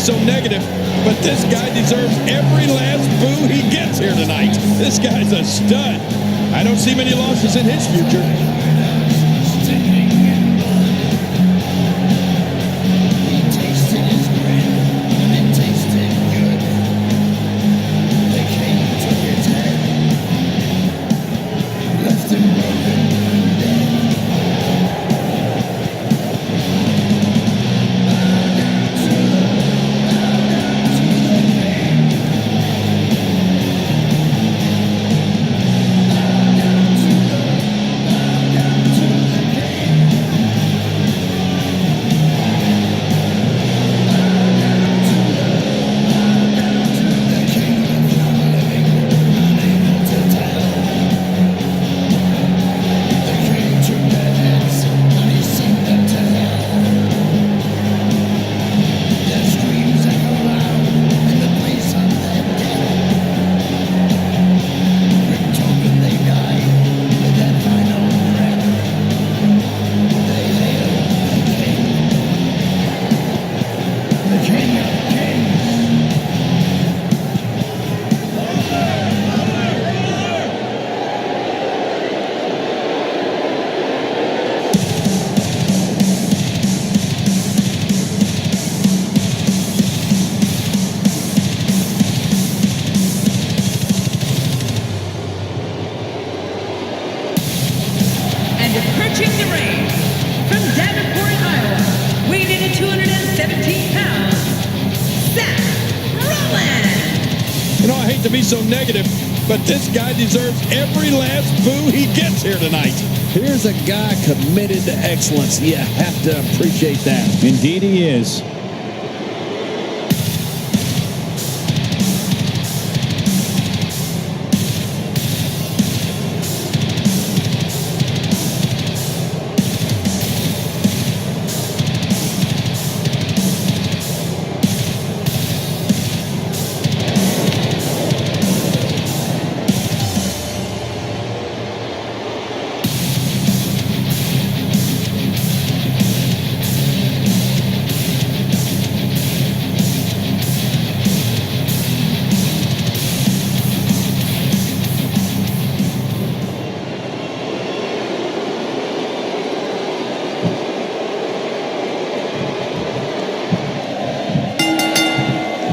so negative, but this guy deserves every last boo he gets here tonight. This guy's a stud. I don't see many losses in his future. Approaching the ring from Davenport, Iowa, weighing in at 217 pounds, Seth Rollins. You know, I hate to be so negative, but this guy deserves every last boo he gets here tonight. Here's a guy committed to excellence. You have to appreciate that. Indeed he is.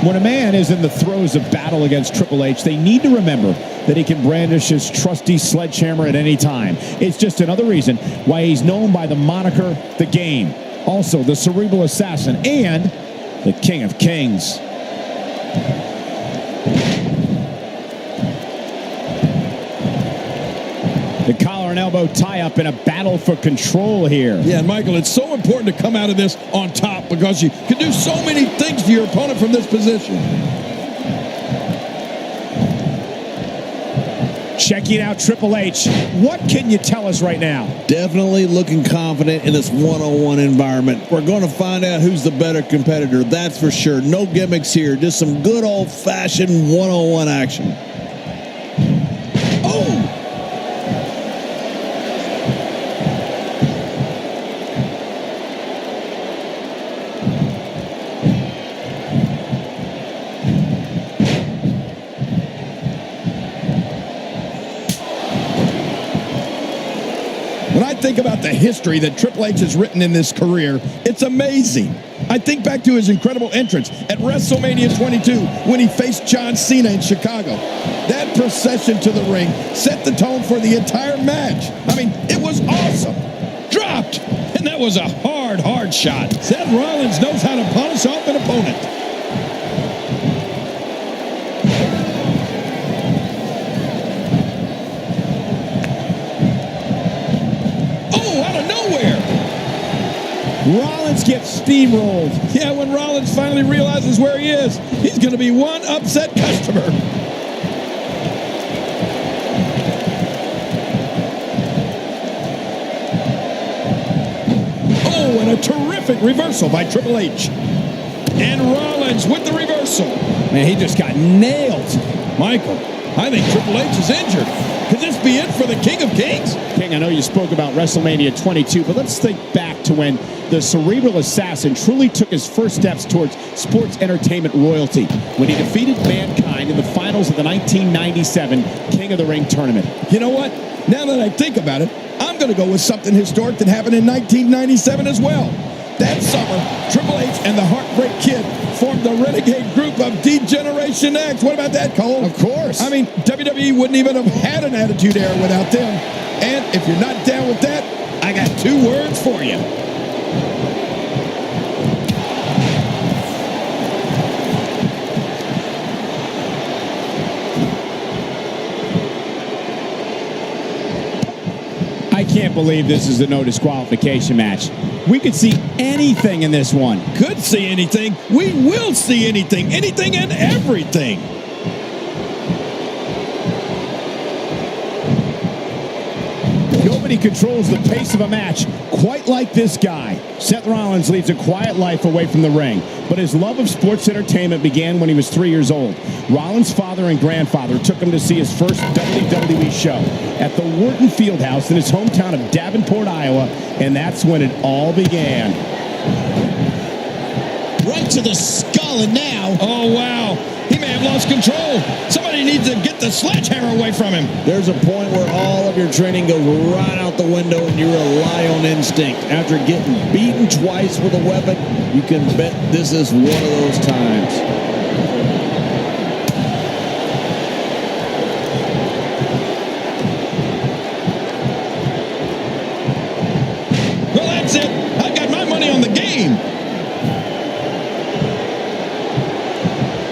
When a man is in the throes of battle against Triple H, they need to remember that he can brandish his trusty sledgehammer at any time. It's just another reason why he's known by the moniker The Game, also the Cerebral Assassin, and the King of Kings. The collar and elbow tie-up in a battle for control here. Yeah, and Michael, it's so important to come out of this on top because you can do so many things to your opponent from this position. Checking out Triple H. What can you tell us right now? Definitely looking confident in this one-on-one environment. We're going to find out who's the better competitor, that's for sure. No gimmicks here, just some good old-fashioned one-on-one action. When I think about the history that Triple H has written in this career, it's amazing. I think back to his incredible entrance at WrestleMania 22 when he faced John Cena in Chicago. That procession to the ring set the tone for the entire match. I mean, it was awesome. Dropped. And that was a hard shot. Seth Rollins knows how to punish off an opponent. Rollins gets steamrolled. Yeah, when Rollins finally realizes where he is, he's going to be one upset customer. Oh, and a terrific reversal by Triple H. And Rollins with the reversal. Man, he just got nailed. Michael, I think Triple H is injured. Could this be it for the King of Kings? King, I know you spoke about WrestleMania 22, but let's think back to when the cerebral assassin truly took his first steps towards sports entertainment royalty when he defeated Mankind in the finals of the 1997 King of the Ring tournament. You know what? Now that I think about it, I'm going to go with something historic that happened in 1997 as well. That summer, Triple H and the Heartbreak Kid formed the renegade group of D-Generation X. What about that, Cole? Of course. I mean, WWE wouldn't even have had an Attitude Era without them. And if you're not down with that, I got 2 words for you. I can't believe this is a no disqualification match. We could see anything in this one. Could see anything. We will see anything. Anything and everything. Nobody controls the pace of a match quite like this guy. Seth Rollins leads a quiet life away from the ring, but his love of sports entertainment began when he was 3 years old. Rollins' father and grandfather took him to see his first WWE show at the Wharton Fieldhouse in his hometown of Davenport, Iowa, and that's when it all began. Right to the skull, and now... Oh, wow. He may have lost control. Somebody needs to get the sledgehammer away from him. There's a point where all of your training goes right out the window and you rely on instinct. After getting beaten twice with a weapon, you can bet this is one of those times. Well, that's it. I got my money on the game.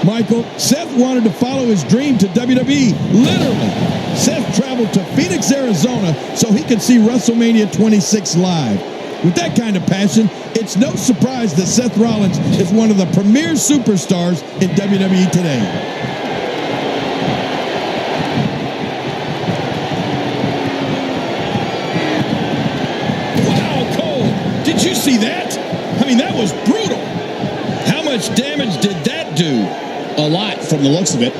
Michael, Seth wanted to follow his dream to WWE, literally. Seth traveled to Phoenix, Arizona, so he could see WrestleMania 26 live. With that kind of passion, it's no surprise that Seth Rollins is one of the premier superstars in WWE today. Wow, Cole, did you see that? I mean, that was brutal. How much damage did that do? A lot from the looks of it.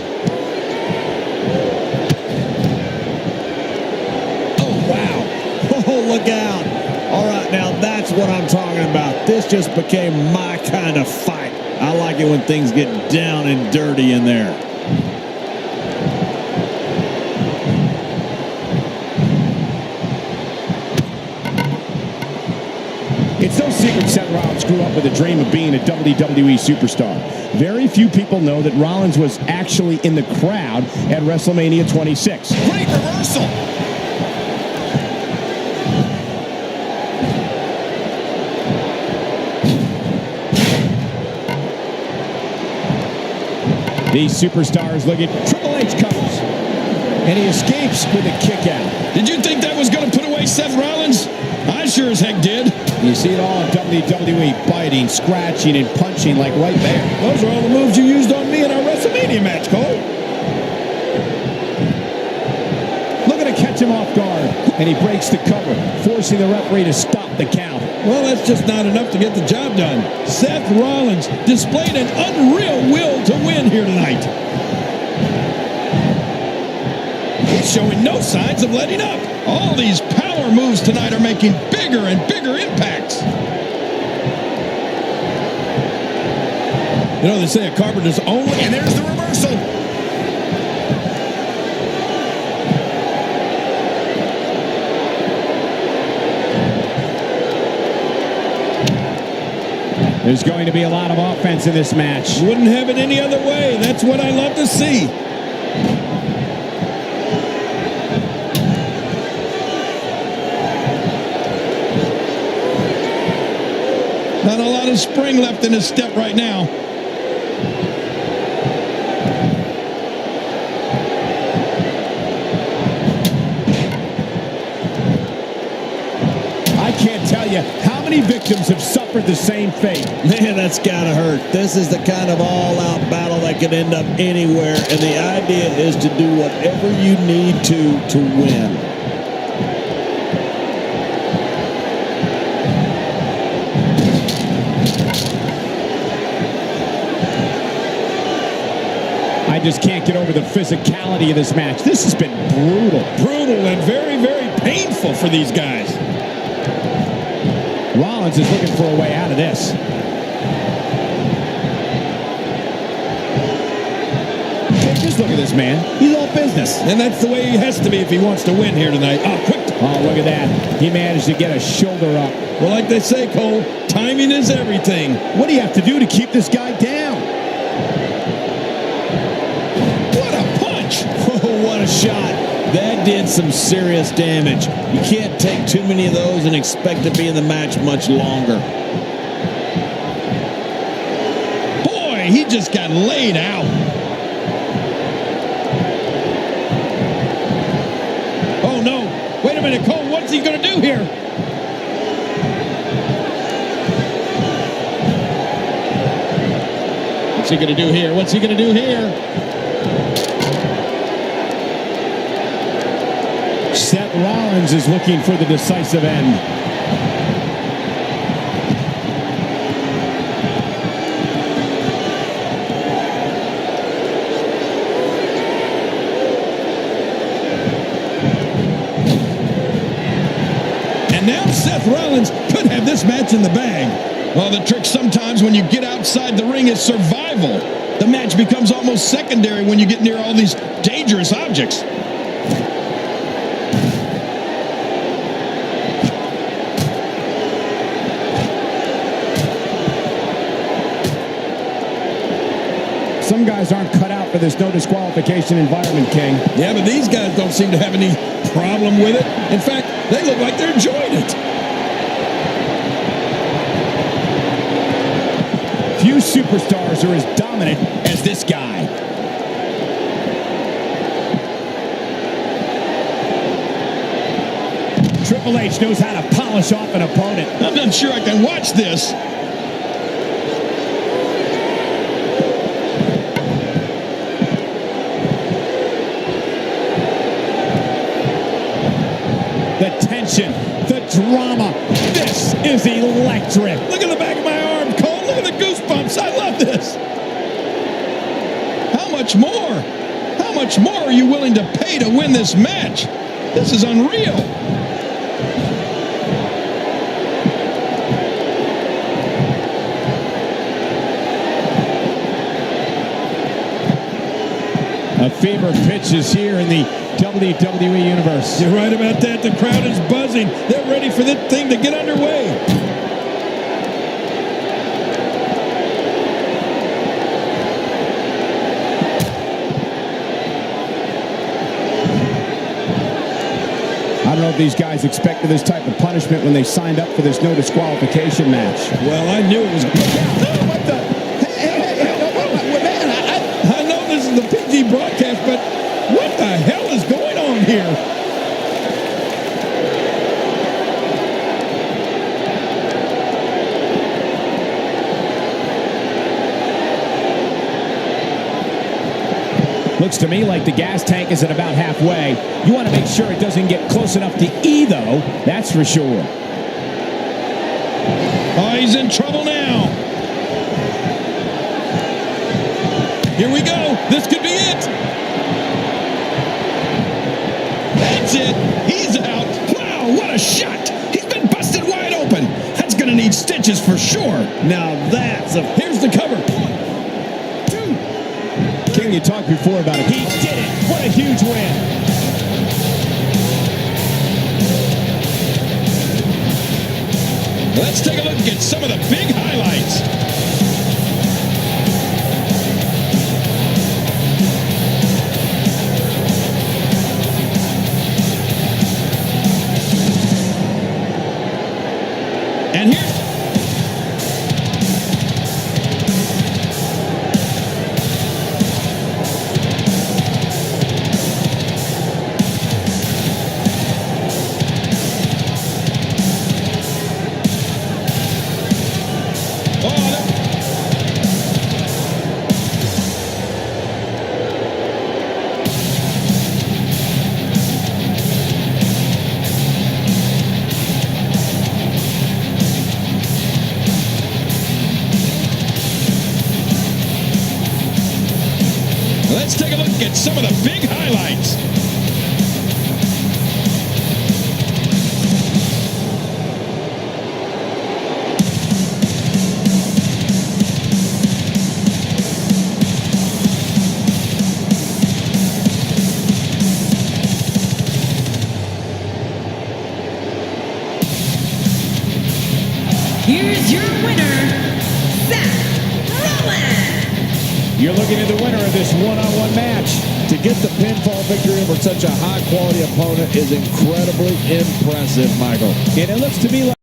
Oh, wow. Oh, look out. All right, now that's what I'm talking about. This just became my kind of fight. I like it when things get down and dirty in there. It's no secret Seth Rollins grew up with a dream of being a WWE superstar. Very few people know that Rollins was actually in the crowd at WrestleMania 26. Great reversal. These superstars look at Triple H covers, and he escapes with a kick out. Did you think that was going to put away Seth Rollins? I sure as heck did. You see it all in WWE, biting, scratching, and punching like right there. Those are all the moves you used on me in our WrestleMania match, Cole. Looking to catch him off guard, and he breaks the cover, forcing the referee to stop the count. Well, that's just not enough to get the job done. Seth Rollins displayed an unreal will to win here tonight. He's showing no signs of letting up. All these power moves tonight are making bigger and bigger impacts. You know, they say a carpenter's only... And there's the reversal. There's going to be a lot of offense in this match. Wouldn't have it any other way. That's what I love to see. Not a lot of spring left in his step right now. I can't tell you how many victims have suffered the same fate. Man, that's gotta hurt. This is the kind of all-out battle that could end up anywhere, and the idea is to do whatever you need to win. I just can't get over the physicality of this match. This has been brutal. Brutal and very, very painful for these guys. Rollins is looking for a way out of this. Hey, just look at this man. He's all business. And that's the way he has to be if he wants to win here tonight. Oh, quick. Oh, look at that. He managed to get a shoulder up. Well, like they say, Cole, timing is everything. What do you have to do to keep this guy down? What a punch. Oh, what a shot. That did some serious damage. You can't take too many of those and expect to be in the match much longer. Boy, he just got laid out. Oh, no. Wait a minute, Cole. What's he going to do here? What's he going to do here? What's he going to do here? Seth Rollins is looking for the decisive end. And now Seth Rollins could have this match in the bag. Well, the trick sometimes when you get outside the ring is survival. The match becomes almost secondary when you get near all these dangerous objects. Some guys aren't cut out for this no disqualification environment, King. Yeah, but these guys don't seem to have any problem with it. In fact, they look like they're enjoying it. Few superstars are as dominant as this guy. Triple H knows how to polish off an opponent. I'm not sure I can watch this. The tension, the drama. This is electric. Look at the back of my arm, Cole. Look at the goosebumps. I love this. How much more? How much more are you willing to pay to win this match? This is unreal. A fever pitch is here in the WWE Universe. You're right about that. The crowd is buzzing. They're ready for this thing to get underway. I don't know if these guys expected this type of punishment when they signed up for this no disqualification match. Well, I knew it was. Oh, what the? Man, I know this is the PG broadcast, but what the hell is going on here? Looks to me like the gas tank is at about halfway. You want to make sure it doesn't get close enough to E, though. That's for sure. Oh, he's in trouble now. Here we go. This could be it. That's it. He's out. Wow, what a shot. He's been busted wide open. That's going to need stitches for sure. Now that's a... Here's the cover. 1, 2. King, you talked before about it. He did it. What a huge win. Let's take a look at some of the big highlights. And here's... Let's take a look at some of the big highlights. Here's your winner, Seth Rollins. You're looking at the winner of this one-on-one match. To get the pinfall victory over such a high-quality opponent is incredibly impressive, Michael. And it looks to me like